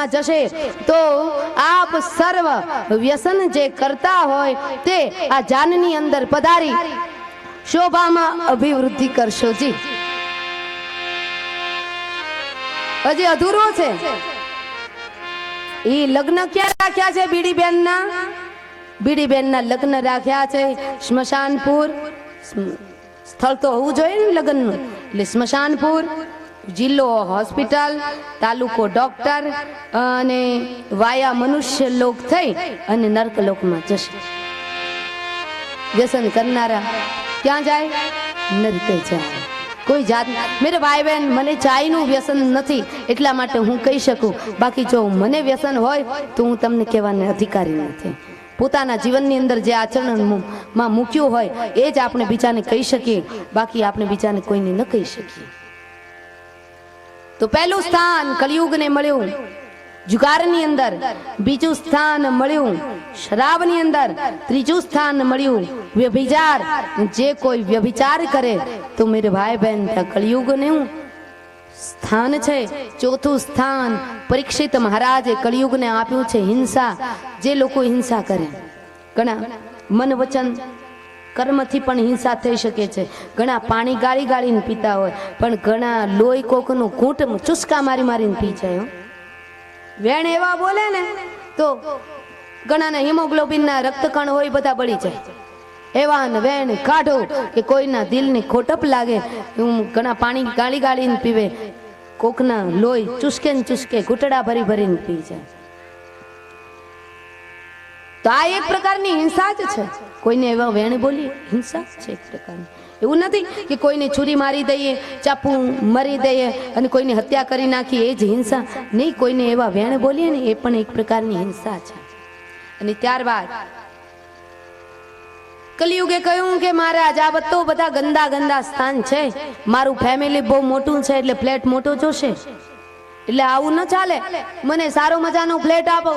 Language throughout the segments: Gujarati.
માં જશે તો આપ સર્વ વ્યસન જે કરતા હોય તે આ જાનની અંદર પધારી શોભામાં અભિવૃદ્ધિ કરશો જી। હજી અધૂરો છે। ઈ લગ્ન ક્યાં રાખ્યા છે? બીડીબેન ના લગ્ન રાખ્યા છે સ્મશાનપુર। સ્થળ તો હોવું જોઈએ ને લગ્નનું, એટલે સ્મશાનપુર, જિલ્લો હોસ્પિટલ, તાલુકો ડોક્ટર અને વાયા મનુષ્ય લોક થઈ અને નર્ક લોકમાં જશે। વ્યસન કરનારા ક્યાં જાય? નરકે જાય। કોઈ જાત મેરે ભાઈ બહેન, મને ચાયનું વ્યસન નથી એટલા માટે હું કહી શકું, બાકી જો મને વ્યસન હોય તો હું તમને કહેવાને અધિકારી નથી। પોતાના જીવનની અંદર જે આચરણમાં મૂક્યું હોય એ જ આપણે બીજાને કહી શકીએ, બાકી આપણે બીજાને કોઈને ન કહી શકીએ। તો પહેલું સ્થાન કળિયુગને મળ્યું જુગારની અંદર, બીજું સ્થાન મળ્યું શરાબની અંદર, ત્રીજું સ્થાન મળ્યું વ્યભિચાર। જે કોઈ વ્યભિચાર કરે તો મેરે ભાઈ બહેન ત્યાં કળિયુગનું સ્થાન છે। ચોથું સ્થાન પરીક્ષિત મહારાજે કળિયુગને આપ્યું છે હિંસા। જે લોકો હિંસા કરે, ઘણા મન વચન કર્મથી પણ હિંસા થઈ શકે છે। ઘણા પાણી ગાળી ગાળીને પીતા હોય, પણ ઘણા લોહી કોકનું ઘૂંટ ચુસ્કા મારી મારીને પી જાય। વેણ એવા બોલે ને તો ઘણાના હિમોગ્લોબિનના રક્તકણ હોય બધા બળી જાય। એવા વેણ કાઢો કે કોઈના દિલને ખોટપ લાગે। ઘણા પાણી ગાળી ગાળીને પીવે, કોકના લોહી ચુસ્કે ને ચુસ્કે ઘૂંટડા ભરી ભરીને પી જાય। તો આ એક પ્રકારની હિંસા જ છે। કોઈને એવા વેણ બોલી હિંસા છે એક પ્રકારની। એવું નથી કે કોઈને છુરી મારી દઈએ, ચાપુ મરી દઈએ અને કોઈની હત્યા કરી નાખી એ જ હિંસા નહીં। કોઈને એવા વેણ બોલીએ ને એ પણ એક પ્રકારની હિંસા છે। અને ત્યારબાદ કલિયુગે કહ્યું કે મહારાજ આ બધો બધા ગંદા ગંદા સ્થાન છે, મારું ફેમિલી બહુ મોટું છે એટલે ફ્લેટ મોટો જોશે, એટલે આવું ન ચાલે। મને સારો મજાનો ફ્લેટ આપો,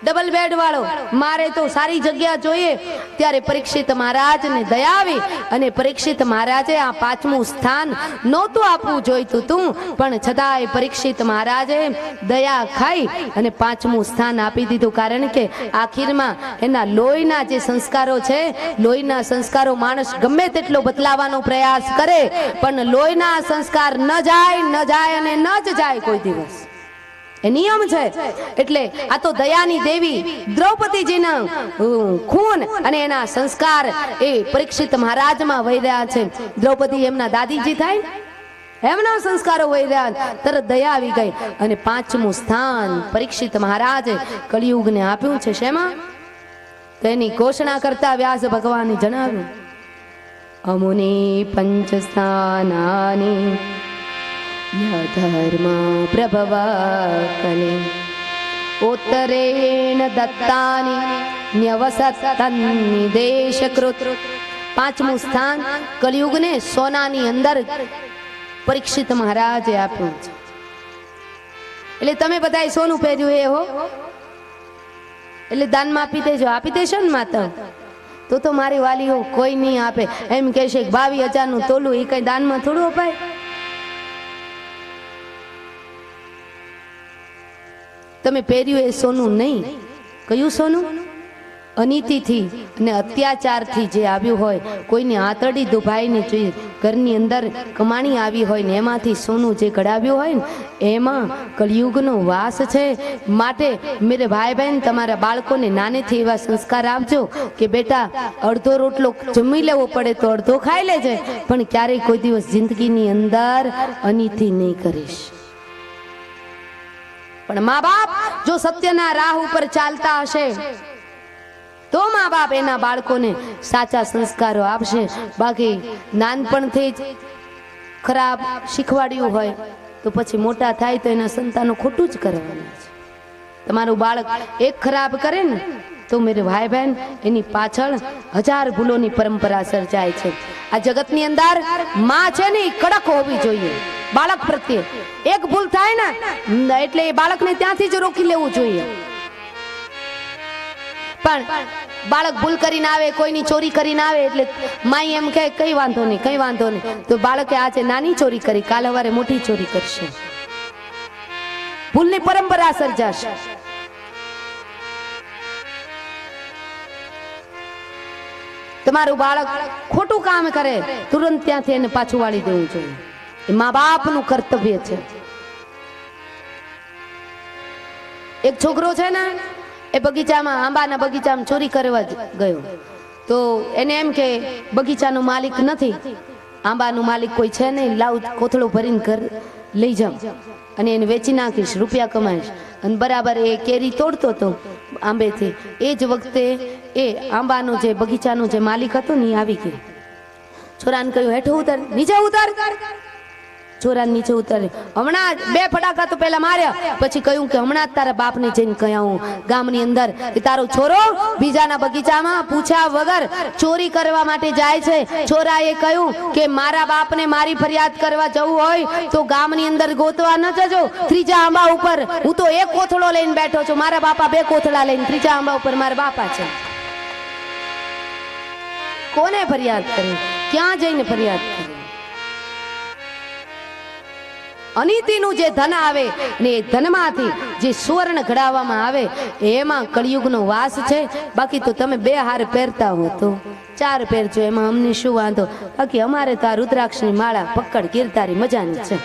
ડબલ બેડ વાળો, મારે તો સારી જગ્યા જોઈએ। ત્યારે પરીક્ષિત મહારાજને દયા આવી અને પરીક્ષિત મહારાજે આ પાંચમું સ્થાન નહોતું આપવું જોઈતું તું, પણ છતાંય પરીક્ષિત મહારાજે દયા ખાઈ અને પાંચમું સ્થાન આપી દીધું। કારણ કે આખીરમાં એના લોહીના જે સંસ્કારો છે, લોહીના સંસ્કારો માણસ ગમે તેટલો બદલાવાનો પ્રયાસ કરે પણ લોહીના સંસ્કાર ન જાય અને ન જ જાય કોઈ દિવસ, એ નિયમ છે। એટલે આ તો દયાની દેવી દ્રૌપદીજીના ખૂન અને એના સંસ્કાર એ પરીક્ષિત મહારાજમાં વહી રહ્યા છે। દ્રૌપદી એમના દાદીજી થાય, એમના સંસ્કારો વહી રહ્યા, તરત દયા આવી ગઈ અને પાંચમું સ્થાન પરીક્ષિત મહારાજે કળિયુગને આપ્યું છે। શેમાં? તેની ઘોષણા કરતા વ્યાસ ભગવાને જણાવ્યું, અમુનિ પંચ સ્થાનાની ધર્મ પ્રભવ કલે ઉત્તરેણ દત્તાની ન્યવસતન્નિદેશકૃત। પાંચમું સ્થાન કલિયુગને સોનાની અંદર પરીક્ષિત મહારાજે આપ્યું છે। એટલે તમે બધાએ સોનું પહેર્યું એ હો, એટલે દાનમાં આપી દેજો। આપી દેશો ને માતા? તો મારી વાલીઓ કોઈ નહીં આપે। એમ કહેશે 22,000 નું તોલું, એ કઈ દાનમાં થોડું અપાય? તમે પહેર્યું એ સોનું નહીં। કયું સોનું? અનીતિથી અને અત્યાચારથી જે આવ્યું હોય, કોઈની આંતરડી દુભાઈને જે ઘરની અંદર કમાણી આવી હોય ને એમાંથી સોનું જે કઢાવ્યું હોય ને એમાં કળિયુગનો વાસ છે। માટે મેરે ભાઈ બહેન, તમારા બાળકોને નાનેથી એવા સંસ્કાર આપજો કે બેટા અડધો રોટલો જમી લેવો પડે તો અડધો ખાઈ લેજે, પણ ક્યારેય કોઈ દિવસ જિંદગીની અંદર અનીતિ નહીં કરીશ। પણ મા બાપ જો સત્યના રાહ ઉપર ચાલતા હશે તો મા બાપ એના બાળકોને સાચા સંસ્કારો આપશે। બાકી નાનપણથી જ ખરાબ શીખવાડ્યું હોય તો પછી મોટા થાય તો એના સંતાનો ખોટું જ કરવાના છે। તમારું બાળક એક ખરાબ કરે ને તો મેરે ભાઈ બહેન એની પાછળ 1000 ભૂલોની પરંપરા સર્જાય છે। આ જગતની અંદર માં છે ને કડક હોવી જોઈએ બાળક પ્રત્યે। એક ભૂલ થાય ને એટલે એ બાળકને ત્યાંથી જ રોકી લેવું જોઈએ। પણ બાળક ભૂલ કરીને આવે, કોઈની ચોરી કરીને આવે એટલે માઈ એમ કહે કઈ વાંધો નહીં, કઈ વાંધો નહીં, તો બાળકે આજે નાની ચોરી કરી, કાલ સવારે મોટી ચોરી કરશે। ભૂલની પરંપરા સર્જાશે. તમારું બાળક ખોટું કામ કરે તુરંત ત્યાંથી એને પાછું વાળી દેવું જોઈએ. એ મા બાપનું કર્તવ્ય છે. એક છોકરો છે ને એ બગીચામાં આંબાના બગીચામાં ચોરી કરવા ગયો તો એને એમ કે બગીચાનો માલિક નથી, આંબાનું માલિક કોઈ છે નહીં, લાવ કોથળો ભરીને ઘર લઈ જાઉં અને એને વેચી નાખીશ, રૂપિયા કમાઈશ. અને બરાબર એ કેરી તોડતો હતો આંબેથી. એ જ વખતે એ આંબાનો જે બગીચાનો જે માલિક હતો ને એ આવી ગયો. છોરાને કહ્યું હેઠો ઉતર, નીચે ઉતર. છોરા નીચે ઉતારે. હમણાં જ 2 ફટાકા તો પેલા માર્યા, પછી કહ્યું કે હમણાં જ તારા બાપને જઈને કહ્યું ગામની અંદર કે તારો છોરો બીજાના બગીચામાં પૂછ્યા વગર ચોરી કરવા માટે જાય છે. છોરાએ કહ્યું કે મારા બાપને મારી ફરિયાદ કરવા જવું હોય તો ગામની અંદર ગોતવા ન જજો. 3જા આંબા ઉપર હું તો 1 કોથળો લઈને બેઠો છું, મારા બાપા 2 કોથળા લઈને. 3જા આંબા ઉપર મારા બાપા છે. કોને ફરિયાદ કરી? ક્યાં જઈને ફરિયાદ કરી? અનીતિનું જે ધન આવે ને એ ધનમાંથી જે સુવર્ણ ઘડાવવામાં આવે એમાં કળિયુગનો વાસ છે. બાકી તો તમે 2 હાર પહેરતા હો તો 4 પહેરજો, એમાં અમને શું વાંધો? બાકી અમારે તો આ રુદ્રાક્ષની માળા પકડ ગીરધારી મજાની છે.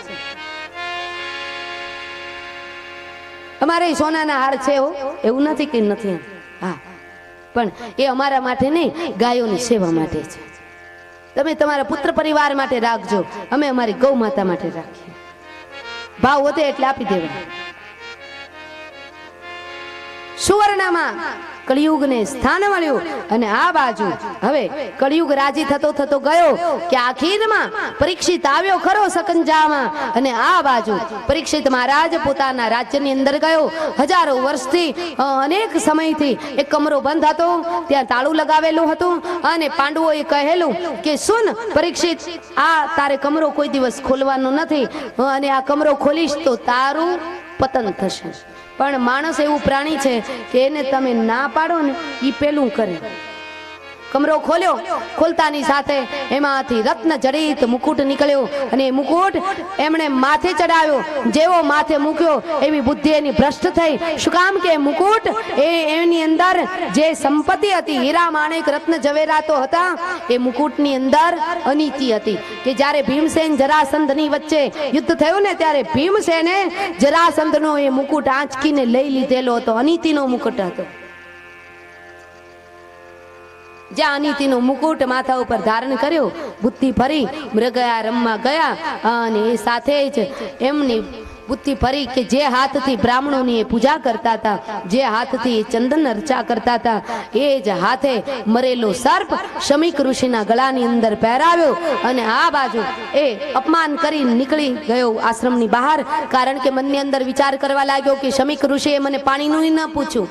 અમારે સોનાના હાર છે એવું નથી કે નથી. હા, પણ એ અમારા માટે નહીં, ગાયોની સેવા માટે છે. તમે તમારા પુત્ર પરિવાર માટે રાખજો, અમે અમારી ગૌ માતા માટે રાખીએ. ભાવ વધે એટલે આપી દેવા. સુવર્ણમાં કળિયુગને સ્થાન મળ્યું અને આ બાજુ હવે કળિયુગ રાજી થતો થતો ગયો કે આખીરમાં પરીક્ષિત આવ્યો ખરો સકંજામાં અને આ બાજુ પરીક્ષિત મહારાજ પોતાના રાજ્યની અંદર ગયો. હજારો વર્ષથી અનેક સમયથી એક કમરો બંધ હતો, ત્યાં તાળું લગાવેલું હતું અને પાંડવોએ કહેલું કે સુન પરીક્ષિત, આ તારે કમરો કોઈ દિવસ ખોલવાનો નથી અને આ કમરો ખોલીશ તો તારું પતન થશે. પણ માણસ એવું પ્રાણી છે કે એને તમે ના પાડો ને એ પેલું કરે. કમરો ખોલ્યો, ખોલતાની સાથે એમાંથી રત્ન જડિત મુકુટ નીકળ્યો અને એ મુકુટ એમણે માથે ચડાવ્યો. જેવો માથે મૂક્યો એવી બુદ્ધિ એની ભ્રષ્ટ થઈ. શું કામ કે મુકુટ એની અંદર જે સંપત્તિ હતી, હીરા માણેક રત્ન જવેરાતો હતા, એ મુકુટની અંદર અનીતિ હતી. કે જ્યારે ભીમસેન જરાસંધની વચ્ચે યુદ્ધ થયું ને ત્યારે ભીમસેને જરાસંધનો એ મુકુટ આંચકીને લઈ લીધેલો હતો. અનીતિનો મુકુટ હતો. જ્યાં અનીતિનો મુકુટ માથા ઉપર ધારણ કર્યો, બુદ્ધિ ફરી મૃગયા રમવા ગયા અને એ સાથે જ એમની બુદ્ધિ ફરી કે જે હાથથી બ્રાહ્મણોની પૂજા કરતા હતા, જે હાથથી ચંદન અર્ચા કરતા હતા, એ જ હાથે મરેલો સર્પ શમીક ઋષિના ગળાની અંદર પહેરાવ્યો અને આ બાજુ એ અપમાન કરી નીકળી ગયો આશ્રમની બહાર. કારણ કે મનની અંદર વિચાર કરવા લાગ્યો કે શમીક ઋષિએ મને પાણીનું ન પૂછ્યું,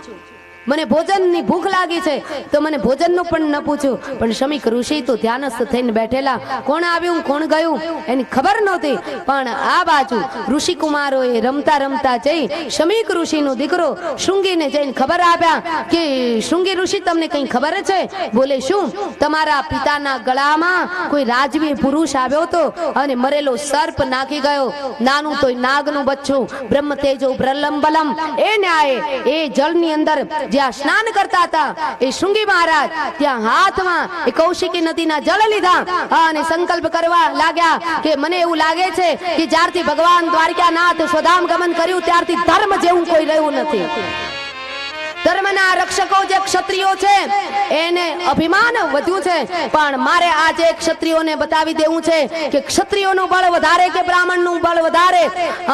મને ભોજનની ભૂખ લાગી છે તો મને ભોજનનું પણ ન પૂછ્યું. પણ શમીક ઋષિ તો ધ્યાનસ્થ થઈને બેઠેલા, કોણ આવ્યું કોણ ગયું એની ખબર નહોતી. પણ આ બાજુ ઋષિકુમારોએ રમતા રમતા જઈ શમીક ઋષિનો દીકરો શૃંગીને જઈને ખબર આપ્યા કે શૃંગી ઋષિ, તમને કંઈ ખબર છે? બોલે શું? તમારા પિતાના ગળામાં કોઈ રાજવી પુરુષ આવ્યો હતો અને મરેલો સર્પ નાખી ગયો. નાનું તોય નાગનું બચ્ચું, બ્રહ્મ તેજો પ્રલંબલમ. એ ન્યાય એ જળની અંદર જ્યાં સ્નાન કરતા હતા એ શૃંગી મહારાજ ત્યાં હાથમાં એ કૌશિકી નદીના જળ લીધા અને સંકલ્પ કરવા લાગ્યા કે મને એવું લાગે છે કે જ્યારથી ભગવાન દ્વારકાનાથ સ્વધામ ગમન કર્યું ત્યારથી ધર્મ જેવું કોઈ રહ્યું નથી. ધર્મના રક્ષકો જે ક્ષત્રિયો છે એને અભિમાન વધ્યું છે, પણ મારે આજે ક્ષત્રિયોને બતાવી દેવું છે કે ક્ષત્રિયોનું બળ વધારે કે બ્રાહ્મણનું બળ વધારે.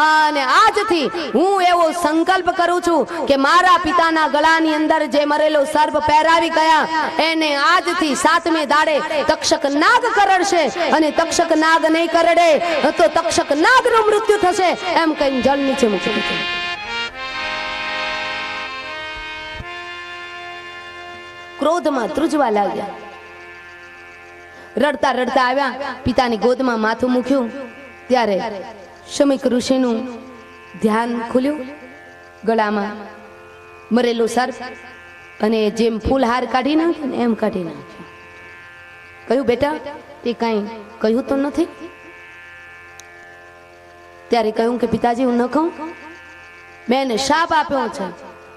અને આજથી હું એવો સંકલ્પ કરું છું કે મારા પિતાના ગળાની અંદર જે મરેલો સર્પ પહેરાવી ગયા એને આજથી 7મે દાડે તક્ષક નાગ કરડશે અને તક્ષક નાગ નહીં કરડે તો તક્ષક નાગનું મૃત્યુ થશે એમ કહીને જળ નીચે મૂકી દીધું. ક્રોધમાં ધ્રુજવા લાગ્યા. રડતા રડતા આવ્યા, પિતાની ગોદમાં માથું મૂક્યું ત્યારે શમીક ઋષિનું ધ્યાન ખુલ્યું. ગળામાં મરેલું સર્પ અને જેમ ફૂલહાર કાઢી નાખ્યો ને એમ કાઢી નાખ્યો. કહ્યું બેટા તે કાંઈ કહ્યું તો નથી? ત્યારે કહ્યું કે પિતાજી હું ન કહું. મેં એને શાપ આપ્યો છે.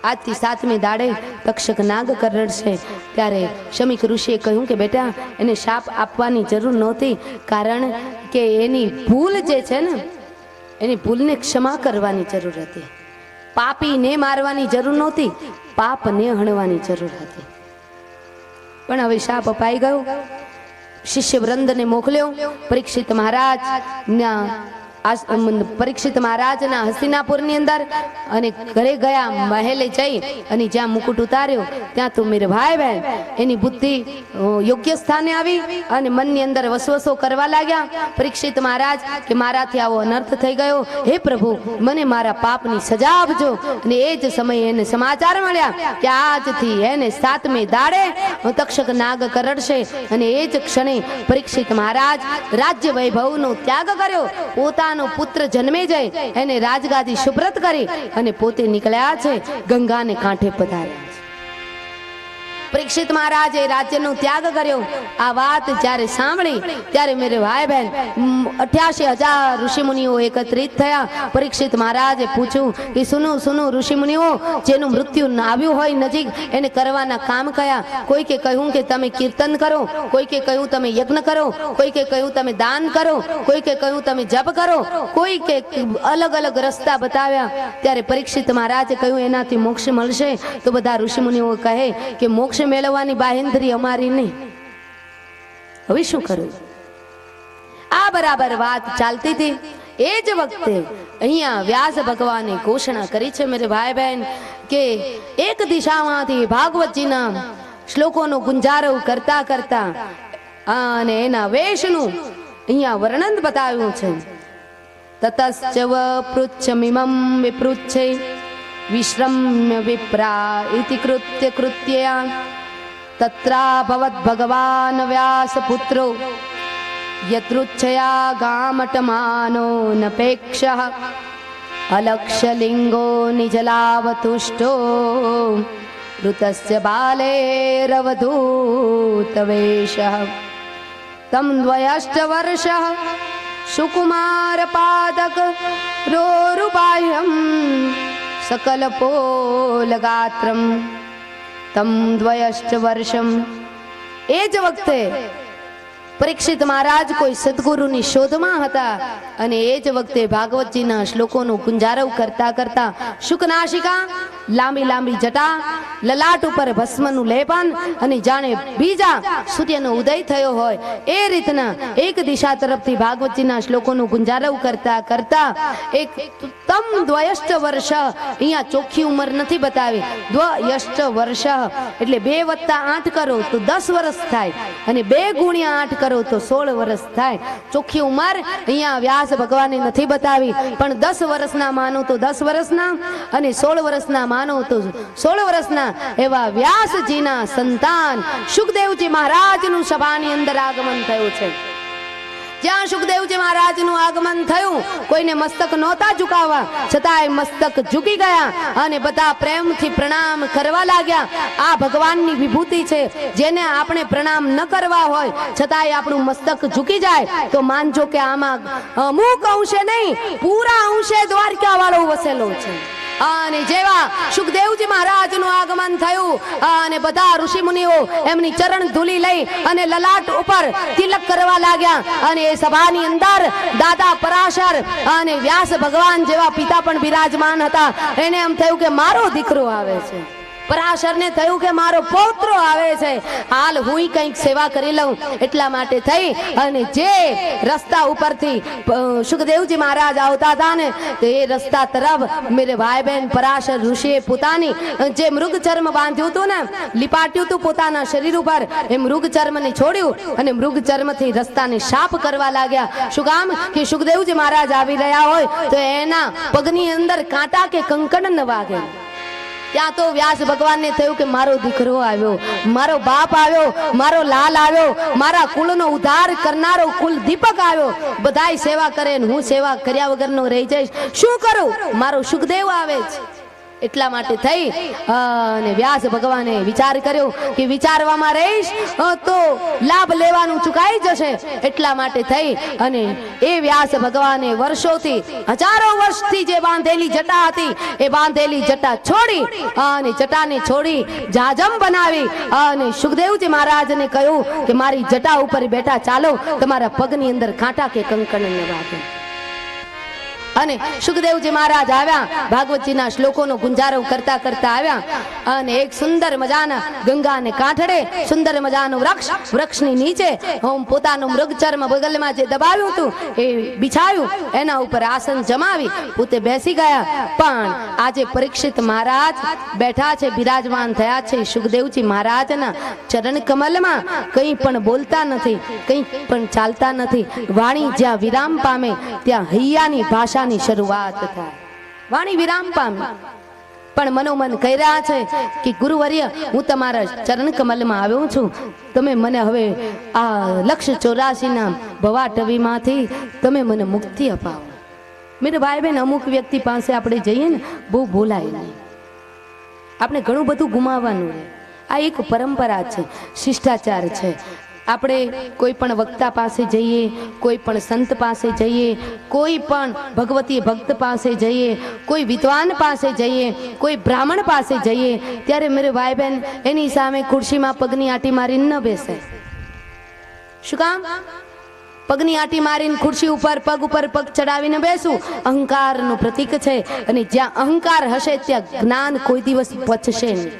આજથી 7મી દાડે તક્ષક નાગ કરડશે. ત્યારે શમીક ઋષિએ કહ્યું કે બેટા એને શાપ આપવાની જરૂર નહોતી, કારણ કે એની ભૂલ જે છે ને એની ભૂલને ક્ષમા કરવાની જરૂર હતી. પાપીને મારવાની જરૂર નહોતી, પાપને હણવાની જરૂર હતી. પણ હવે શાપ અપાઈ ગયો. શિષ્ય વૃંદને મોકલ્યો. પરીક્ષિત મહારાજના હસ્તિનાપુરની અંદર અને ઘરે ગયા. મહેલે જઈ અને જ્યાં મુકુટ ઉતાર્યો ત્યાં તો મેરે ભાઈ બહેન એની બુદ્ધિ યોગ્ય સ્થાને આવી અને મનની અંદર વસવસો કરવા લાગ્યા. પરીક્ષિત મહારાજ કે મારાથી આવો અનર્થ થઈ ગયો, હે પ્રભુ મને મારા પાપની સજા આપજો. અને એ જ સમયે એને સમાચાર મળ્યા કે આજથી એને 7મે દાડે તક્ષક નાગ કરડશે. અને એ જ ક્ષણે પરીક્ષિત મહારાજ રાજ્ય વૈભવનો ત્યાગ કર્યો. પોતાનો પુત્ર જન્મે જાય એને રાજગાદી સુપ્રત કરી અને પોતે નીકળ્યા છે ગંગાને કાંઠે પધાર્યા. પરીક્ષિત મહારાજે રાજ્યનો ત્યાગ કર્યો. આ વાત જ્યારે સાંભળી ત્યારે મેરે ભાઈ બહેન 88,000 ઋષિમુનિઓ એકત્રિત થયા. પરીક્ષિત મહારાજે પૂછ્યું કે સુનો ઋષિમુનિઓ, જેનું મૃત્યુ આવ્યું હોય નજીક એને કરવાના કામ કયા? કોઈકે કહ્યું કે તમે કીર્તન કરો, કોઈકે કહ્યું તમે યજ્ઞ કરો, કોઈકે કહ્યું તમે દાન કરો, કોઈકે કહ્યું તમે જપ કરો, કોઈકે અલગ અલગ રસ્તા બતાવ્યા. ત્યારે પરીક્ષિત મહારાજે કહ્યું એનાથી મોક્ષ મળશે. તો બધા ઋષિમુનિઓ કહે કે મોક્ષ મેળવવાની બાહેંધરી અમારી નહીં, હવે શું કરું? આ બરાબર વાત ચાલતી હતી. એ જ વખતે અહીંયા વ્યાસ ભગવાને ઘોષણા કરી છે મેરે ભાઈ બહેન કે એક દિશામાંથી ભાગવતજીના શ્લોકોનો ગુંજારવ કરતા કરતા અને એના વેશનું અહીંયા વર્ણન બતાવ્યું છે. તતશ્ચવ પૃચ્છમિમં વિપૃચ્છે વિશ્રમ્ય વિપ્રા ઇતિ કૃત્ય તત્રાભવત ભગવાન વ્યાસપુત્રો યતૃચ્છયા ગામટમાનો નપેક્ષઃ અલક્ષ્યલિંગો નિજલાવતુષ્ટો ઋતસ્ય બાલેરવધૂતવેશઃ તમ દ્વયષ્ટવર્ષઃ સુકુમારપાદક રોરુબાહ્યં सकलपोलगात्रम तम द्वयष्टवर्षम. એ જ વખતે પરીક્ષિત મહારાજ કોઈ સદગુરુની શોધમાં હતા અને એ જ વખતે ભાગવતજીના શ્લોકોનું ગુંજારવ કરતા કરતા શુકનાશિકા, લાંબી લાંબી જટા, લલાટ ઉપર ભસ્મનું લેપન અને જાણે બીજા સૂર્યનો ઉદય થયો હોય એ રીતના એક દિશા તરફથી ભાગવતજીના શ્લોકોનું ગુંજારવ કરતા કરતા એક તમ દ્વયષ્ટ વર્ષ, અહીંયા ચોખ્ખી ઉંમર નથી બતાવી, દ્વયષ્ટ વર્ષ એટલે 2 + 8 કરો તો 10 વર્ષ થાય અને 2 × 8 કરો તો 16 વર્ષ થાય. ચોખ્ખી ઉંમર અહીંયા વ્યાસ ભગવાને નથી બતાવી, પણ 10 વર્ષના માનો તો 10 વર્ષના અને 16 વર્ષના માનો તો 16 વર્ષના એવા વ્યાસજીના સંતાન સુખદેવજી મહારાજનું સભાની અંદર આગમન થયું છે. જ્યાં સુખદેવજી મહારાજનું આગમન થયું, કોઈને મસ્તક નહોતા ઝુકાવવા, છતાંય મસ્તક ઝૂકી ગયા અને બધા પ્રેમથી પ્રણામ કરવા લાગ્યા. આ ભગવાનની વિભૂતિ છે, જેને આપણે પ્રણામ ન કરવા હોય છતાંય આપણું મસ્તક ઝૂકી જાય તો માનજો કે આમાં અમુક અંશે નહીં, પૂરા અંશે દ્વારકા વાળો વસેલો છે. અને જેવા સુખદેવજી મહારાજનું આગમન થયું અને બધા ઋષિ મુનિઓ એમની ચરણ ધૂલી લઈ અને લલાટ ઉપર તિલક કરવા લાગ્યા અને એ સભાની અંદર દાદા પરાશર અને વ્યાસ ભગવાન જેવા પિતા પણ બિરાજમાન હતા. એને એમ થયું કે મારો દીકરો આવે છે. પરાશરને થયું કે મારો પૌત્ર આવે છે, હાલ હું કંઈક સેવા કરી લઉં. એટલા માટે થઈ અને જે રસ્તા ઉપરથી સુખદેવજી મહારાજ આવતા હતા ને તે રસ્તા તરફ મેરે ભાઈ બહેન પરાશર ઋષિએ પોતાની જે મૃગ ચર્મ બાંધ્યું હતું ને, લીપાટ્યું હતું પોતાના શરીર ઉપર, એ મૃગ ચર્મને છોડ્યું અને મૃગ ચર્મથી રસ્તાને સાફ કરવા લાગ્યા. શું કામ કે સુખદેવજી મહારાજ આવી રહ્યા હોય તો એના પગની અંદર કાંટા કે કંકણ ન વાગે. ત્યાં તો વ્યાસ ભગવાનને થયું કે મારો દીકરો આવ્યો, મારો બાપ આવ્યો, મારો લાલ આવ્યો, મારા કુળનો ઉદ્ધાર કરનારો કુલ દીપક આવ્યો. બધાય સેવા કરે ને હું સેવા કર્યા વગરનો રહી જઈશ, શું કરું? મારો સુખદેવ આવે છે. એટલા માટે થઈ અને વ્યાસ ભગવાને વિચાર કર્યો કે વિચારવામાં રહીશ તો લાભ લેવાનું ચૂકાઈ જશે, એટલા માટે થઈ અને એ વ્યાસ ભગવાને વર્ષોથી હજારો વર્ષથી જે બાંધેલી જટા હતી એ બાંધેલી જટા છોડી અને જટાને છોડી જાજમ બનાવી અને સુખદેવજી મહારાજને કહ્યું કે મારી જટા ઉપર બેઠા, ચાલો તમારા પગની અંદર કાંટા કે કંકણ ન વાગે. અને સુખદેવજી મહારાજ આવ્યા, ભાગવતજીના શ્લોકોનો ગુંજારો કરતા કરતા આવ્યા અને એક સુંદર મજાના ગંગાને કાંઠડે સુંદર મજાનું વૃક્ષની નીચે પોતાનું મૃગચર્મ બગલમાં જે દબાવ્યું હતું એ બિછાયું, એના ઉપર આસન જમાવી પોતે બેસી ગયા. પણ આજે પરીક્ષિત મહારાજ બેઠા છે, બિરાજમાન થયા છે સુખદેવજી મહારાજના ચરણ કમલમાં. કંઈ પણ બોલતા નથી, કંઈ પણ ચાલતા નથી. વાણી જ્યાં વિરામ પામે ત્યાં હૈયાની ભાષા ની શરૂઆત થાય. વાણી વિરામ પામી પણ મનોમન કહી રહ્યા છે કે ગુરુવર્ય, હું તમારા ચરણ કમલમાં આવ્યો છું, તમે મને હવે આ લક્ષ 84 ના ભવાટવીમાંથી તમે મને મુક્તિ અપાવો. મેરે ભાઈ બહેન, અમુક વ્યક્તિ પાસે આપણે જઈએ ને બહુ બોલાય નહીં, આપણે ઘણું બધું ગુમાવવાનું રહે. આ એક પરંપરા છે, શિષ્ટાચાર છે. આપણે કોઈ પણ વક્તા પાસે જઈએ, કોઈ પણ સંત પાસે જઈએ, કોઈ પણ ભગવતી ભક્ત પાસે જઈએ, કોઈ વિદ્વાન પાસે જઈએ, કોઈ બ્રાહ્મણ પાસે જઈએ, ત્યારે મેરે ભાઈ બહેન એની સામે ખુરશીમાં પગની આંટી મારીને ન બેસે. શું કામ? પગની આંટી મારીને ખુરશી ઉપર પગ ચડાવીને બેસવું અહંકારનું પ્રતીક છે. અને જ્યાં અહંકાર હશે ત્યાં જ્ઞાન કોઈ દિવસ પચશે નહીં.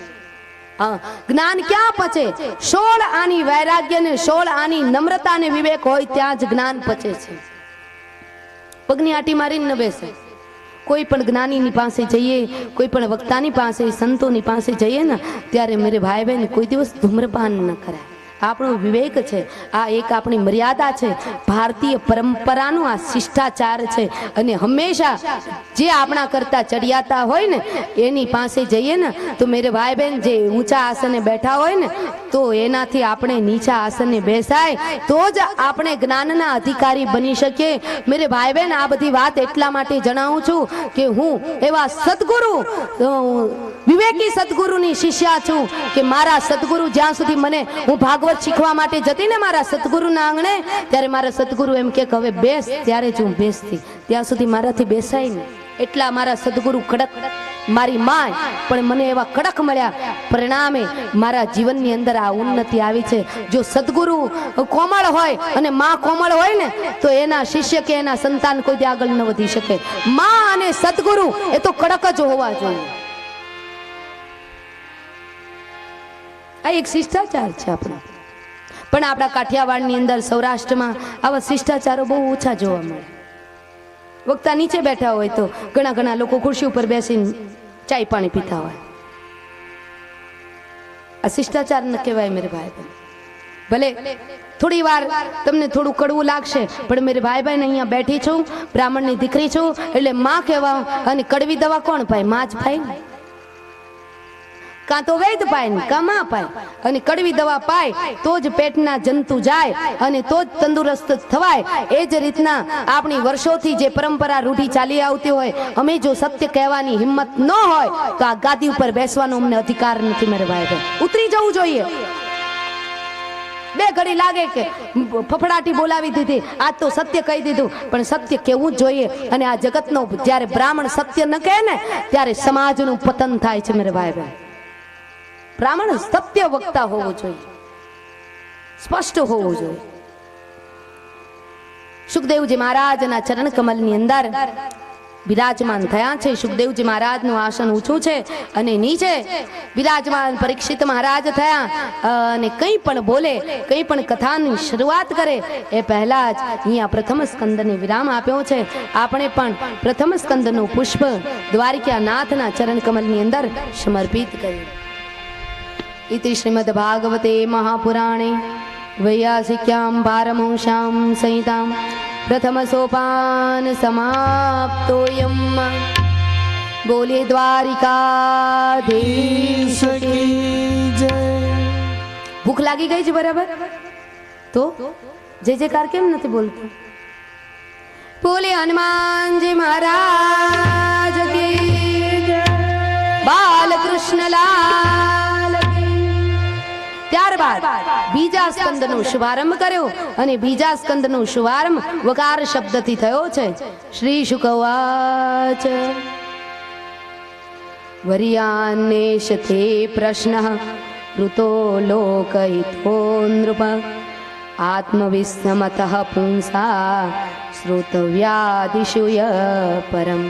જ્ઞાન ક્યાં પચે? 16 આની વૈરાગ્ય ને 16 આની નમ્રતા ને વિવેક હોય ત્યાં જ જ્ઞાન પચે છે. પગની આંટી મારીને ન બેસે. કોઈ પણ જ્ઞાનીની પાસે જઈએ, કોઈ પણ વક્તાની પાસે, સંતોની પાસે જઈએ ને ત્યારે મેરે ભાઈ બહેન કોઈ દિવસ ધૂમ્રપાન ન કરાય. આપણો વિવેક છે, આ એક આપણી મર્યાદા છે, ભારતીય પરંપરાનો આ શિષ્ટાચાર છે. અને હંમેશા જે આપણા કરતા ચડિયાતા હોય ને એની પાસે જઈએ ને તો મેરે ભાઈ બહેન જે ઊંચા આસને બેઠા હોય ને તો એનાથી આપણે નીચા આસને બેસાય તો જ આપણે જ્ઞાનના અધિકારી બની શકીએ. મેરે ભાઈ બહેન, આ બધી વાત એટલા માટે જણાવું છું કે હું એવા સદગુરુ, વિવેકી સદગુરુની શિષ્યા છું કે મારા સદગુરુ જ્યાં સુધી મને, હું ભાગવત શીખવા માટે જતી ને મારા સદગુરુના આંગણે, ત્યારે મારા સદગુરુ એમ કે હવે બેસ, ત્યારે જ હું બેસતી. ત્યાં સુધી મારાથી બેસાય નહીં. એટલા મારા સદગુરુ કડક, મારી માં પણ મને એવા કડક મળ્યા, પરિણામે મારા જીવનની અંદર આ ઉન્નતિ આવી છે. જો સદગુરુ કોમળ હોય અને માં કોમળ હોય ને તો એના શિષ્ય કે એના સંતાન કોઈ આગળ ન વધી શકે. માં અને સદગુરુ એ તો કડક જ હોવા જોઈએ. આ એક શિષ્ટાચાર છે આપણો. પણ આપણા કાઠિયાવાડની અંદર, સૌરાષ્ટ્રમાં આવા શિષ્ટાચારો બહુ ઓછા જોવા મળે. વક્તા નીચે બેઠા હોય તો ઘણા લોકો ખુરશી ઉપર બેસીને ચાય પાણી પીતા હોય. આ શિષ્ટાચાર ન કહેવાય મેરે ભાઈ બહેન. ભલે થોડી વાર તમને થોડું કડવું લાગશે પણ મેરે ભાઈ બહેન, અહીંયા બેઠી છું, બ્રાહ્મણની દીકરી છું એટલે માં કહેવા. અને કડવી દવા કોણ પાય? માં જ પાય ને. કાં તો વૈદ પાય ને કાં માં પાય. અને કડવી દવા પાય તો જ પેટના જંતુ જાય અને તો જ તંદુરસ્ત થવાય. એ જ રીતના આપણી વર્ષોથી જે પરંપરા રૂઢી ચાલી આવતી હોય, અમે જો સત્ય કહેવાની હિંમત ન હોય તો આ ગાદી ઉપર બેસવાનો અમને અધિકાર નથી. મારે ભાઈ ઉતરી જવું જોઈએ. બે ઘડી લાગે કે ફફડાટી બોલાવી દીધી, આજ તો સત્ય કહી દીધું, પણ સત્ય કેવું જ જોઈએ. અને આ જગતનો જ્યારે બ્રાહ્મણ સત્ય ન કહે ને ત્યારે સમાજનું પતન થાય છે. મેરે ભાઈ બહેન, બ્રાહ્મણ સત્ય વક્તા હોવો જોઈએ, સ્પષ્ટ હોવો જોઈએ. સુખદેવજી મહારાજના ચરણ કમલની અંદર બિરાજમાન થયા છે. સુખદેવજી મહારાજનું આસન ઊંચું છે અને નીચે બિરાજમાન પરીક્ષિત મહારાજ થયા. અને કંઈ પણ બોલે, કંઈ પણ કથાની શરૂઆત કરે એ પહેલા જ અહીંયા પ્રથમ સ્કંદને વિરામ આપ્યો છે. આપણે પણ પ્રથમ સ્કંદનું પુષ્પ દ્વારિકાનાથના ચરણ કમલની અંદર સમર્પિત કરીએ. इति श्रीमद् भागवते महापुराणे वैयासिक्यां पारमहंस्यां संहितां प्रथम सोपान समाप्तोऽयम्. बोले द्वारिकाधीश की जय. भूख लागी गई છે બરાબર? તો જય જયકાર કેમ નથી બોલતું? બોલે હનુમાનજી મહારાજ કી જય, કૃષ્ણલાલ ત્યારબાદ બીજા સ્કંદનો શુભારંભ કર્યો અને બીજા સ્કંદનો શુભારંભ વકાર શબ્દથી થયો છે. શ્રી શુકવાચ વર્યાન્નેશતે પ્રશ્નઃ ઋતો લોકહિતો નૃપ આત્મવિસ્મતઃ પુંસા શ્રોતવ્યાદિષુ પરમ.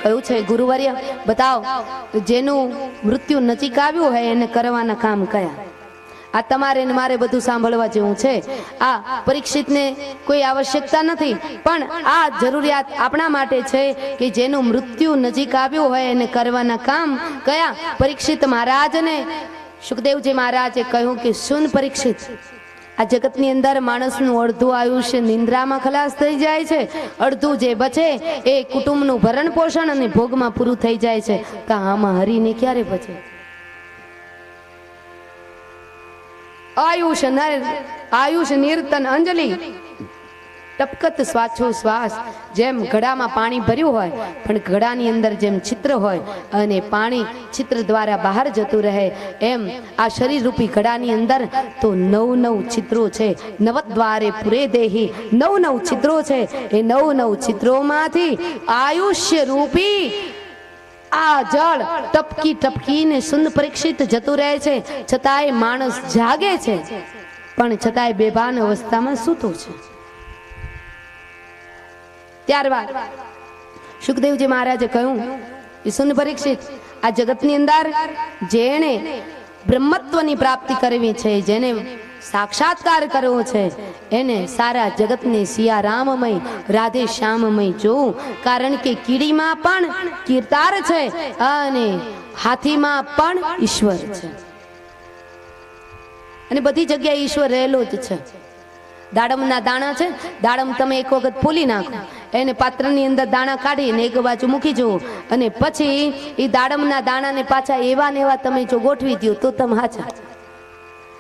કયું છે ગુરુવર્ય બતાવો જેનું મૃત્યુ નજીક આવ્યું હોય એને કરવાના કામ કયા? આ તમારે ને મારે બધું સાંભળવા જેવું છે. આ પરીક્ષિતને કોઈ આવશ્યકતા નથી, પણ આ જરૂરિયાત આપણા માટે છે કે જેનું મૃત્યુ નજીક આવ્યું હોય એને કરવાના કામ કયા? પરીક્ષિત મહારાજને સુખદેવજી મહારાજે કહ્યું કે સુન પરીક્ષિત, આ જગતની અંદર માણસનું અડધું આયુષ્ય નિંદ્રામાં ખલાસ થઈ જાય છે, અડધું જે બચે એ કુટુંબનું ભરણ પોષણ અને ભોગમાં પૂરું થઈ જાય છે. તો આમાં હરીને ક્યારે બચે? આયુષ નિર્તન અંજલિ ટપકત શ્વાસો શ્વાસ. જેમ ઘડામાં પાણી ભર્યું હોય પણ ઘડાની અંદર જેમ છિદ્ર હોય અને પાણી છિદ્ર દ્વારા બહાર જતું રહે, એમ આ શરીર રૂપી ઘડાની અંદર તો 9 છિદ્રો છે. નવદ્વારે પુરે દેહી, 9 છિદ્રો છે. એ 9 છિદ્રોમાંથી આયુષ્ય રૂપી આ જળ ટપકી ટપકીને સુંદર પરીક્ષિત જતું રહે છે. છતાંય માણસ જાગે છે, પણ છતાંય બેભાન અવસ્થામાં સૂતો છે. ત્યારબાદ સુખદેવજી મહારાજે કહ્યું કે સુન પરીક્ષિત, આ જગતની અંદર જેણે બ્રહ્મત્વની પ્રાપ્તિ કરવી છે, જેને સાક્ષાત્કાર કરવો છે, એને સારા જગતને સિયા રામમય રાધે શ્યામમય જોવું. કારણ કે કીડીમાં પણ કીર્તાર છે અને હાથીમાં પણ ઈશ્વર છે, અને બધી જગ્યાએ ઈશ્વર રહેલો જ છે. દાડમના દાણા છે, દાડમ તમે એક વખત ફૂલી નાખો, એને પાત્રની અંદર દાણા કાઢીને એક બાજુ મૂકી જુઓ, અને પછી એ દાડમના દાણાને પાછા એવા ને એવા તમે જો ગોઠવી દો તો તમે હાચા.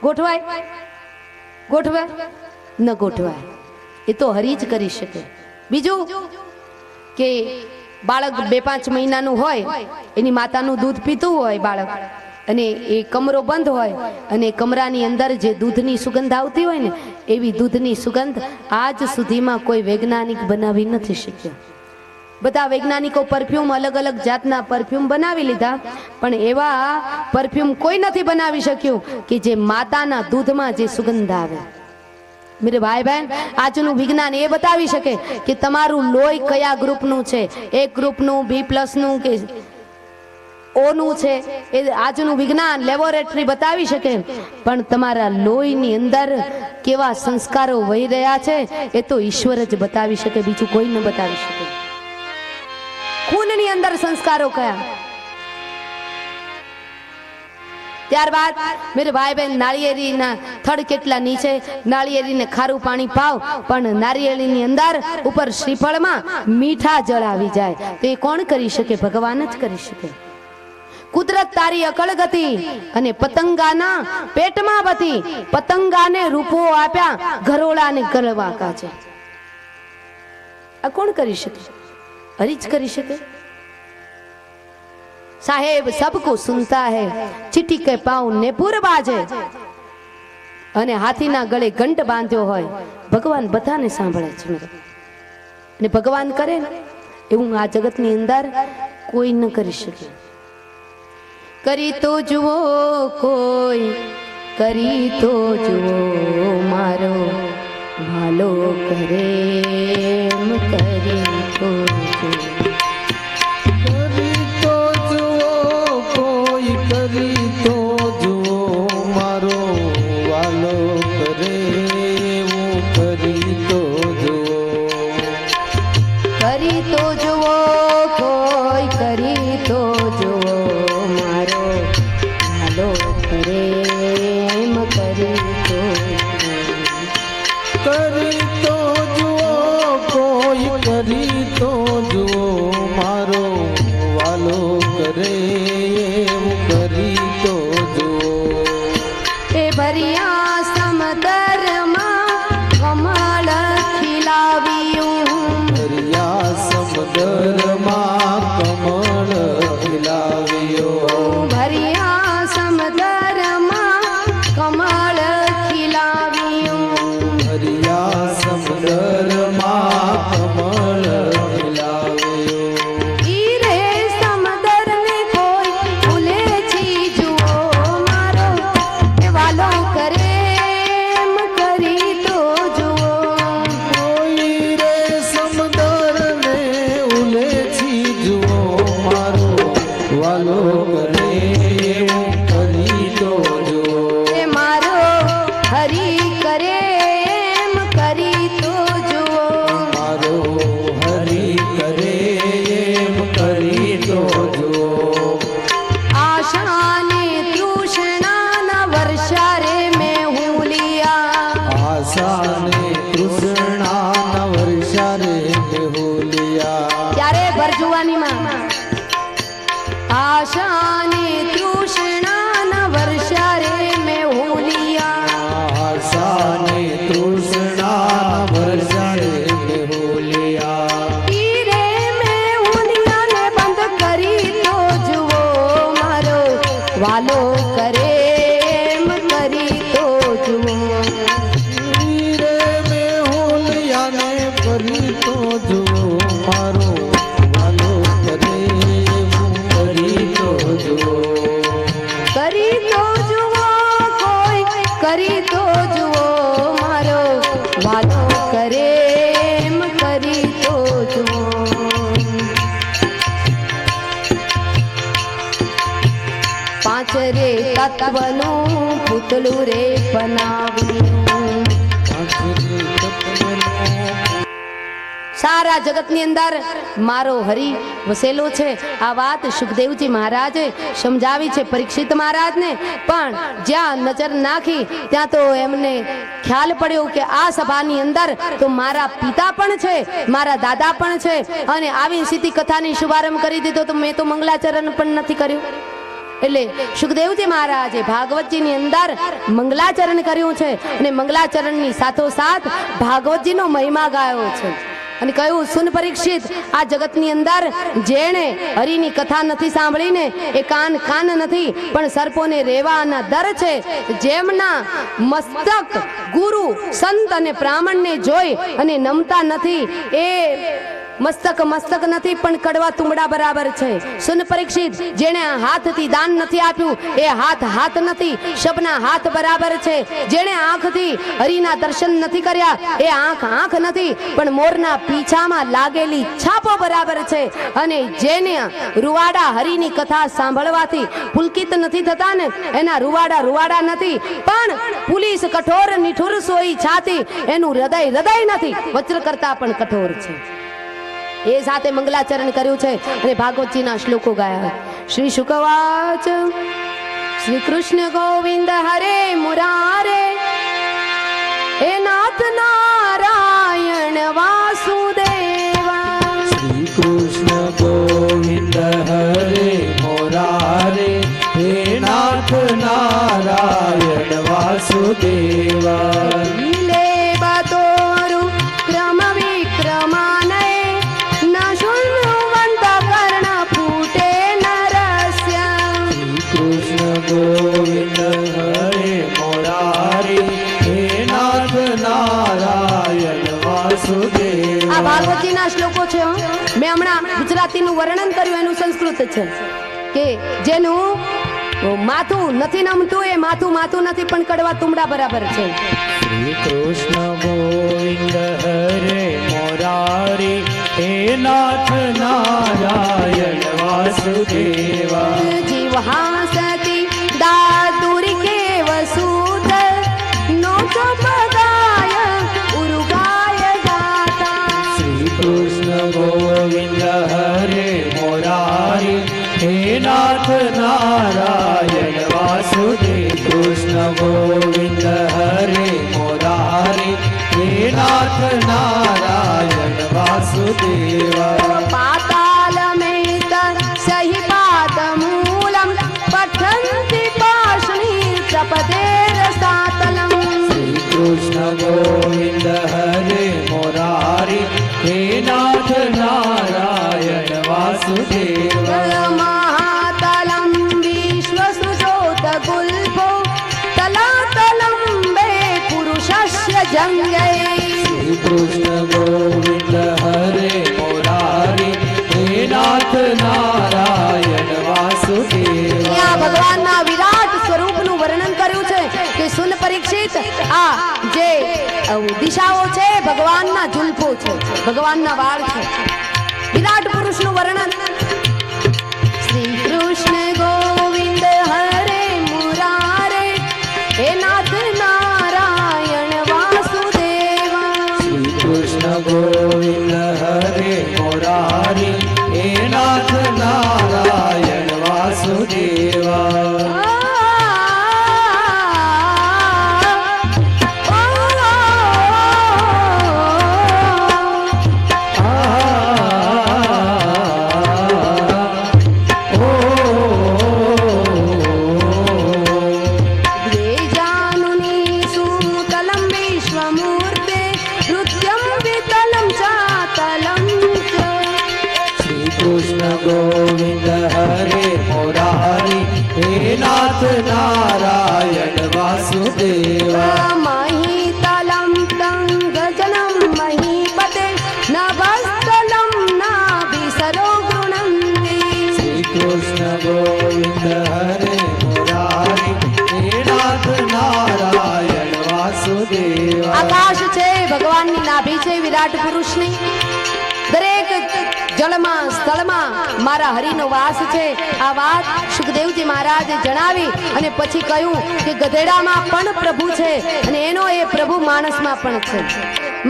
ગોઠવાય? ન ગોઠવાય. એ તો હરી જ કરી શકે. બીજું કે બાળક 2-5 મહિનાનું હોય, એની માતાનું દૂધ પીતું હોય બાળક, અને એ કમરો બંધ હોય, અને કમરાની અંદર જે દૂધની સુગંધ આવતી હોય ને, એવી દૂધની સુગંધ આજ સુધીમાં કોઈ વૈજ્ઞાનિક બનાવી નથી શક્યો. બધા વૈજ્ઞાનિકો પરફ્યુમ અલગ અલગ જાતના પરફ્યુમ બનાવી લીધા, પણ એવા પરફ્યુમ કોઈ નથી બનાવી શક્યું કે જે માતાના દૂધમાં જે સુગંધ આવે. મેરે ભાઈ બહેન, આજનું વિજ્ઞાન એ બતાવી શકે કે તમારું લોહી કયા ગ્રુપનું છે, એ ગ્રુપનું, B+નું કે ઓનું છે, એ આજનું વિજ્ઞાન લેબોરેટરી બતાવી શકે. પણ તમારા લોહીની અંદર કેવા સંસ્કારો વહી રહ્યા છે એ તો ઈશ્વર જ બતાવી શકે, બીજું કોઈ ન બતાવી શકે. ખૂનની અંદર સંસ્કારો કયા? ત્યારબાદ મેરે ભાઈ બહેન, નાળિયેરીના થડ કેટલા નીચે, નાળિયેરીને ખારું પાણી પાવ, પણ નાળિયેરીની અંદર ઉપર શ્રીફળમાં મીઠા જળ આવી જાય તો એ કોણ કરી શકે? ભગવાન જ કરી શકે. કુદરત તારી અકળ ગતિ અને પતંગાના પેટમાં બતી, પતંગાને રૂપો આપ્યા, ઘરોળાને ગળવા કાચે. આ કોણ કરી શકે? હરી જ કરી શકે. સાહેબ સબકો સુનતા હૈ, ચીટી કે પાઉ ને પૂર બાજે, અને હાથીના ગળે ઘંટ બાંધ્યો હોય, ભગવાન બધાને સાંભળે છે. અને ભગવાન કરે ને એવું આ જગતની અંદર કોઈ ન કરી શકે. કરી તો જુઓ કોઈ, કરી તો જુઓ મારો ભાલો કરે, કરી તો જુઓ. કરી તો જુઓ મારો વાલો કરે, હું કરી તો જુઓ. કરી તો જુઓ કોઈ, કરી તો જુઓ મારો ભાલો કરે, એમ કરી તો કરી તો જુઓ કોઈ, કરી તો જુઓ મારો વાલો કરે, ભરિયા સમદરમાં કમળ ખીલાવ્યું, ભરિયા સમદરમાં કમળ ખીલાવ્યું, કરે એવું કરી તો જુઓ એ મારો હરી કરે એમ કરી તો જુઓ મારો હરી કરે એમ કરી તો જુઓ આશાને તૃષ્ણાના વર્ષા રે મેં હુલિયા આશાને તૃષ્ણાના વર્ષા રે મેહુલિયા ત્યારે ભરજુવાનીમાં આશાને તૃષ્ણાના વર્ષા રે મેં હુલિયા આશાને તૃષ્ણાના વર્ષા રે મેહુલિયા ઈ રે મેં હુલિયાને બંધ કરી તો જુઓ મારો વાલો કરે એમ કરી તો જુઓ રે મેહુલિયાને કરી તો જુઓ મારો વાલો કરે એવું કરી તો જુઓ કરી તો જુઓ કોઈ કરી તો જુઓ મારો વાલો કરે એમ કરી તો જુઓ પાંચ રે તત્વનું પૂતળું રે બનાવ્યું સારા જગતની અંદર મારો હરિ વસેલો છે આ વાત સુખદેવજી મહારાજે સમજાવી છે પરીક્ષિત મહારાજને પણ જ્યાં નજર નાખી ત્યાં તો એમને ખ્યાલ પડ્યો કે આ સભાની અંદર તો મારા પિતા પણ છે મારા દાદા પણ છે અને આવી સીધી કથાની શુભારંભ કરી દીધો તો મેં તો મંગલાચરણ પણ નથી કર્યું એટલે સુખદેવજી મહારાજે ભાગવતજીની અંદર મંગલાચરણ કર્યું છે અને મંગલાચરણની સાથોસાથ ભાગવતજીનો મહિમા ગાયો છે અને કહ્યું સુન પરીક્ષિત આ જગતની અંદર જેણે હરિની કથા નથી સાંભળીને એ કાન નથી પણ સર્પોને રેવાના દર છે જેમના મસ્તક ગુરુ સંત અને બ્રાહ્મણને જોઈ અને નમતા નથી એ મસ્તક નથી પણ કડવા તુંબડા બરાબર છે સુન પરીક્ષિત જેણે હાથથી દાન નથી આપ્યું એ હાથ નથી શબના હાથ બરાબર છે જેણે આંખથી હરિના દર્શન નથી કર્યા એ આંખ નથી પણ મોરના પીછામાં લાગેલી છાપો બરાબર છે અને જેને રૂવાડા હરિની કથા સાંભળવાથી પુલકિત નથી થતા ને એના રૂવાડા નથી પણ પુલિસ કઠોર નિઠુર સોઈ છાતી એનું હૃદય નથી વજ્ર કરતા પણ કઠોર છે એ સાથે મંગલાચરણ કર્યું છે અને ભાગવતજીના શ્લોકો ગાયા શ્રી શુકવાચ શ્રી કૃષ્ણ ગોવિંદ હરે મુરારે હે નાથ નારાયણ વાસુદેવા શ્રી કૃષ્ણ ગોવિંદ હરે મોરારે હે નાથ નારાયણ વાસુદેવા લીલે બતોરુ ક્રમ વિક્રમાનય ન શૃણુવંત કર્ણ ફૂટે નરસ્ય શ્રી કૃષ્ણ ગોવિંદ હરે મોરારે હે નાથ નારાયણ વાસુદેવા આ ભાગવતજીના શ્લોકો છે હો. મેં હમણાં ગુજરાતીનું વર્ણન કર્યું એનું સંસ્કૃત છે કે જેનું માથું નથી નમતું એ માથું નથી પણ કડવા તુંબડા બરાબર છે શ્રી કૃષ્ણ ગોવિંદ હરે મોરારે હે નાથ નારાયણ વાસુદેવા જીવ હાસતી દાતુરી કે વસુદ નો ચોપદાય ઉરુગાય ગાતા શ્રી કૃષ્ણ ગોવિંદ હરે મોરારે હે નાથ નારાયણ વાસુદેવ કૃષ્ણ ગોવિંદ હરે મોરારે હે નાથ નારાયણ વાસુદેવા પાતાલમેત સહી પાદમૂલમ પઠન્તિ પાશણી પ્રપદેર સાતલમ શ્રી કૃષ્ણ ગોવિંદ હરે મોરારે હે નાથ નારાયણ વાસુદેવા મહાતલમ વિશ્વસૃજોત ગુલ્ફો તલાતલમ બે પુરુષસ્ય જંગય શ્રી કૃષ્ણ ગોવિંદ હરે મોરારે હે નાથ નારાયણ વાસુદેવા અહીંયા ભગવાનના વિરાટ સ્વરૂપનું વર્ણન કર્યું છે કે સુન પરીક્ષિત આ જે દિશાઓ છે ભગવાનના જુલ્ફો છે ભગવાનના વાળ છે વિરાટ પુરુષનું વર્ણન શ્રી કૃષ્ણ કૃષ્ણ ગોવિંદ હરે મુરારે હે નાથ નારાયણ વાસુદેવા. શ્રી કૃષ્ણ ગોવિંદ હરે મુરારી હે નાથ નારાયણ વાસુદેવા. ગોવિંદ હરે મુરારી હે નાથ નારાયણ વાસુદેવા. મહિતલમ તં ગજનમ મહીપતે નભસ્તલમ નાભિસરો ગૃણંતિ. શ્રી કૃષ્ણ ગોવિંદ હરે મુરારી હે નાથ નારાયણ વાસુદેવા. આકાશ છે ભગવાનની નાભી છે વિરાટ પુરુષની. દરેક જળમાં સ્થળમાં મારા હરિનો વાસ છે. આ વાત સુખદેવજી મહારાજે જણાવી અને પછી કહ્યું કે ગધેડામાં પણ પ્રભુ છે અને એનો એ પ્રભુ માણસમાં પણ છે.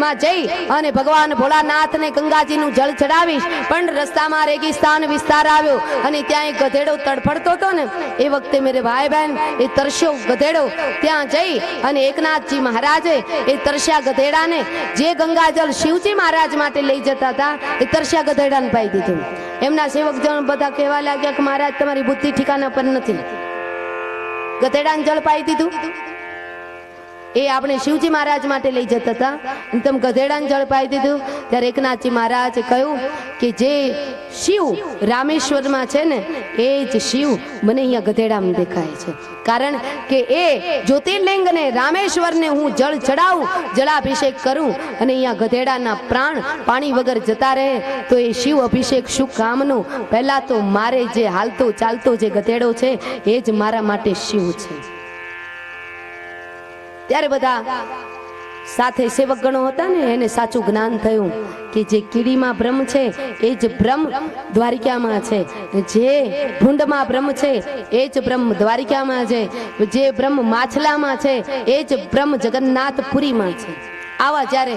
માં જઈ અને ભગવાન ભોળાનાથને ગંગાજીનું જળ ચડાવીશ. પણ રસ્તામાં રેગિસ્તાન વિસ્તાર આવ્યો અને ત્યાં એક ગધેડો તડફડતો હતો ને એ વખતે મેરે ભાઈ બહેન એ તરસ્યો ગધેડો ત્યાં જઈ અને એકનાથજી મહારાજે એ તરસ્યા ગધેડાને જે ગંગાજળ શિવજી મહારાજ માટે લઈ જતા હતા એ તરસ્યા ગધેડાને પાઈ દીધું. એમના સેવકજન બધા કહેવા લાગ્યા કે મહારાજ તમારી બુદ્ધિ ઠિકાના પર નથી. ગધેડાને જળ પાઈ દીધું. એ આપણે શિવજી મહારાજ માટે લઈ જતા હતા અને તમે ગધેડાને જળ પાઈ દીધું. ત્યારે એકનાથજી મહારાજે કહ્યું કે જે શિવ રામેશ્વરમાં છે ને એ જ શિવ મને અહીંયા ગધેડામાં દેખાય છે. કારણ કે એ જ્યોતિર્લિંગને રામેશ્વરને હું જળ ચડાવું, જળાભિષેક કરું અને અહીંયા ગધેડાના પ્રાણ પાણી વગર જતા રહે તો એ શિવ અભિષેક શું કામનું? પહેલા તો મારે જે હાલતો ચાલતો જે ગધેડો છે એ જ મારા માટે શિવ છે. ત્યારે બધા સાથે સેવક ગણો હતા ને એને સાચું જ્ઞાન થયું કે જે કીડીમાં બ્રહ્મ છે એ જ બ્રહ્મ દ્વારિકામાં છે, જે ભૂંડમાં બ્રહ્મ છે એ જ બ્રહ્મ દ્વારિકામાં છે, જે બ્રહ્મ માછલામાં છે એ જ બ્રહ્મ જગન્નાથપુરીમાં છે. આવા જ્યારે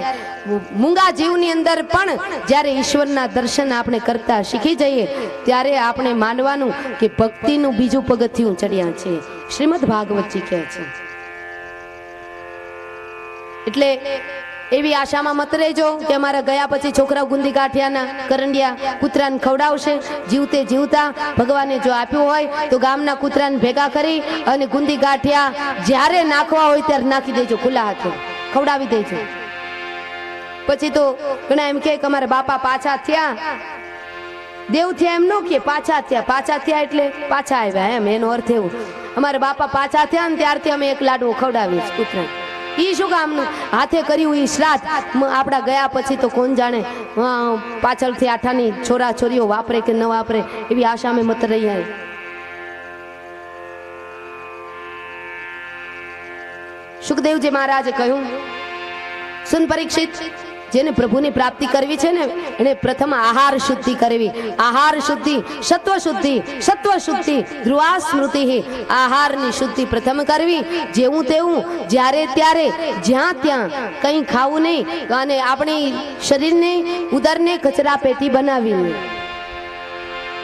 મૂંગા જીવની અંદર પણ જ્યારે ઈશ્વરના દર્શન આપણે કરતા શીખી જઈએ ત્યારે આપણે માનવાનું કે ભક્તિનું બીજું પગથિયું ચડ્યા છે. શ્રીમદ ભાગવતજી કહે છે. એટલે એવી આશામાં મત રહેજો કે અમારા ગયા પછી છોકરાઓ ગુંદી ગાંઠિયાના કરંડિયા કૂતરાને ખવડાવશે. જીવતે જીવતા ભગવાને જો આપ્યું હોય તો ગામના કૂતરાને ભેગા કરી અને ગુંદી ગાંઠિયા જ્યારે નાખવા હોય ત્યારે નાખી દેજો, ખુલ્લા હાથે ખવડાવી દેજો. પછી તો ઘણા એમ કે અમારા બાપા પાછા થયા, દેવ થયા એમ ન કે પાછા થયા. પાછા થયા એટલે પાછા આવ્યા એમ, એનો અર્થ એવો. અમારા બાપા પાછા થયા ને ત્યારથી અમે એક લાડવો ખવડાવીએ કૂતરા. ઈ શું કામનું? હાથે કર્યું ઈ શ્રાદ્ધ. આપણા ગયા પછી તો કોણ જાણે પાછળથી આઠાની છોરા છોરીઓ વાપરે કે ન વાપરે એવી આશા અમે મત રહી આવી. સુખદેવજી મહારાજે કહ્યું, સુન પરીક્ષિત, જેને પ્રભુની પ્રાપ્તિ કરવી છે ને એને પ્રથમ આહાર શુદ્ધિ કરવી. આહાર શુદ્ધિ, સત્વ શુદ્ધિ, સત્વ શુદ્ધિ ધ્રુવા સ્મૃતિ. આહારની શુદ્ધિ પ્રથમ કરવી. જેવું તેવું જ્યારે ત્યારે જ્યાં ત્યાં કંઈ ખાવું નહીં અને આપણી શરીરને ઉદરને કચરા પેટી બનાવી નહીં.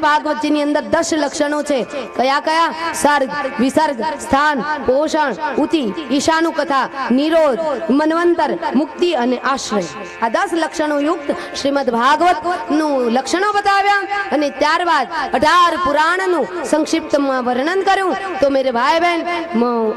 ભાગવતજીની અંદર 10 લક્ષણો છે. કયા કયા? સર્ગ, વિસર્ગ, સ્થાન, પોષણ, ઉતિ, ઈશાનું કથા, નિરોધ, મનવંતર, મુક્તિ અને આશ્રય. આ 10 લક્ષણો યુક્ત શ્રીમદ ભાગવત નું લક્ષણો બતાવ્યા અને ત્યારબાદ 18 પુરાણનું સંક્ષિપ્તમાં વર્ણન કર્યું. તો મેરે ભાઈ બહેન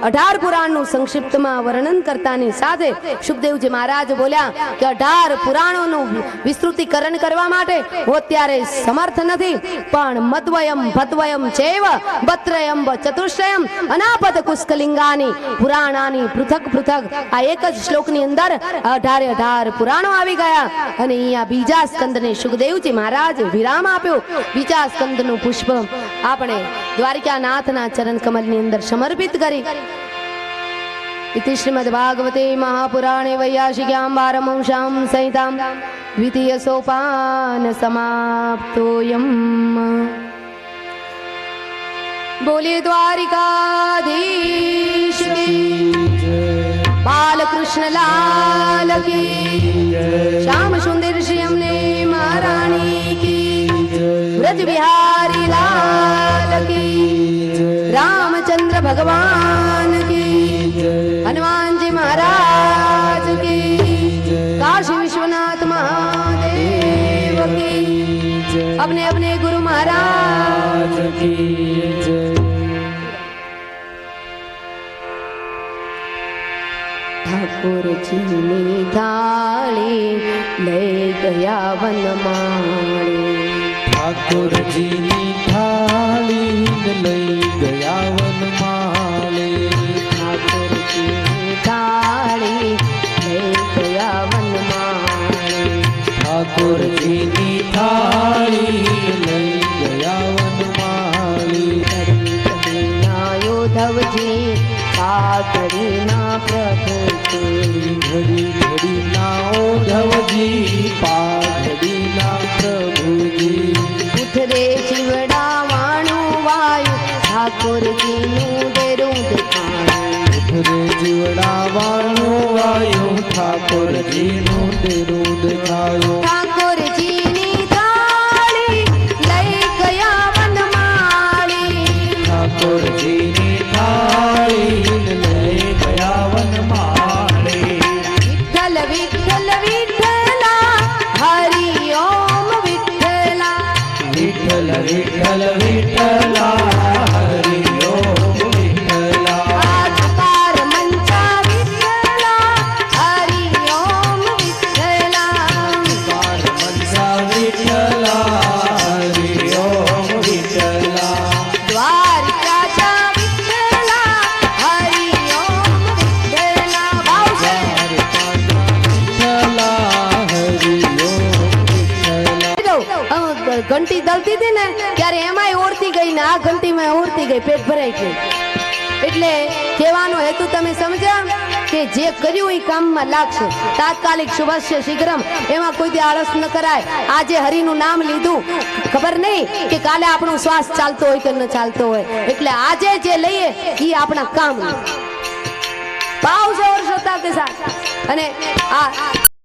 18 પુરાણનું સંક્ષિપ્તમાં વર્ણન કરતાની સાથે સુખદેવજી મહારાજ બોલ્યા કે 18 પુરાણોનું વિસ્તૃતિકરણ કરવા માટે હું અત્યારે સમર્થ નથી, પણ મદ્વયમ ભદ્વયમ ચૈવ બત્રયમ ચતુષ્ટયમ અનાપદ કુસ્કલિંગાની પુરાણાની પૃથક પૃથક. આ એક જ શ્લોકની અંદર 18 પુરાણો આવી ગયા અને અહીંયા બીજા સ્કંદને સુખદેવજી મહારાજે વિરામ આપ્યો. બીજા સ્કંદનું પુષ્પ આપણે દ્વારિકાનાથના ચરણ કમલની અંદર સમર્પિત કરી. इति श्रीमद् भागवते महापुराणे वैयासिक्यां वारमंशां संहितां द्वितीय सोपान समाप्तोऽयम्. बोलिए द्वारिकाधीश की बालकृष्ण लाल की श्याम सुंदर श्री हमने महारानी की ब्रज बिहारी लाल की रामचंद्र भगवान की हनुमान जी महाराज की काशी विश्वनाथ महादेव की अपने अपने गुरु महाराज की जय। ઠાકોર જીની થાળી લઈ ગયા વનમાળી ઠાકોરજીની થાળી લઈ ગયા વનમાળે ઠાકોર જીની થાળી લઈ ગયા વનમાળી ઠાકોરજીની થાળી લઈ ગયા વનમાળે યોધવજી પાઘડીના પ્રભુ ઘડી ઘડી ના ઓઢવજી પાઘડીના પ્રભુજી ઉઠરે જીવડાવાણું વાયુ ઠાકોરજીનું ડેરું દેખાણું રે જીવડાવાનું વાયું ઠાકોરજીનું ડેરું દેખાયું ઠાકોરજીની થાળી લઈ ગયા વનમાળી ઠાકોરજીની થાળી લઈ ગયા વનમાળે વિઠ્ઠલ વિઠ્ઠલ વિઠ્ઠલા હરિ ઓમ વિઠ્ઠલા વિઠ્ઠલ વિઠ્ઠલ વિઠ્ઠલા હરિ ઓમ વિઠ્ઠલા આકાર મંચા વિઠ્ઠલા હરિ ઓમ વિઠ્ઠલા બાર મનસા વિઠ્ઠલા હરિ ઓમ વિઠ્ઠલા દ્વારિકાચા વિઠ્ઠલા હરિ ઓમ વિઠ્ઠલા ભાવશે વિઠ્ઠલા હરિ ઓમ વિઠ્ઠલા ઘંટી દલતી હતી ને ત્યારે એમાંય ઓળતી ગઈ ને આ ઘંટીમાં ઓળતી ગઈ પેટ ભરાઈ ગયું એટલે કહેવાનો હેતુ તમે સમજ્યા કે જે કર્યું એ કામમાં લાગશે તાત્કાલિક શુભસ્ય શીઘ્રમ એમાં કોઈ દી આળસ ન કરાય આજે હરિનું નામ લીધું ખબર નહીં કે કાલે આપણો શ્વાસ ચાલતો હોય કે ન ચાલતો હોય એટલે આજે જે લઈએ એ આપણા કામ ભાવ જોર શ્રોતા કે સાથ અને આ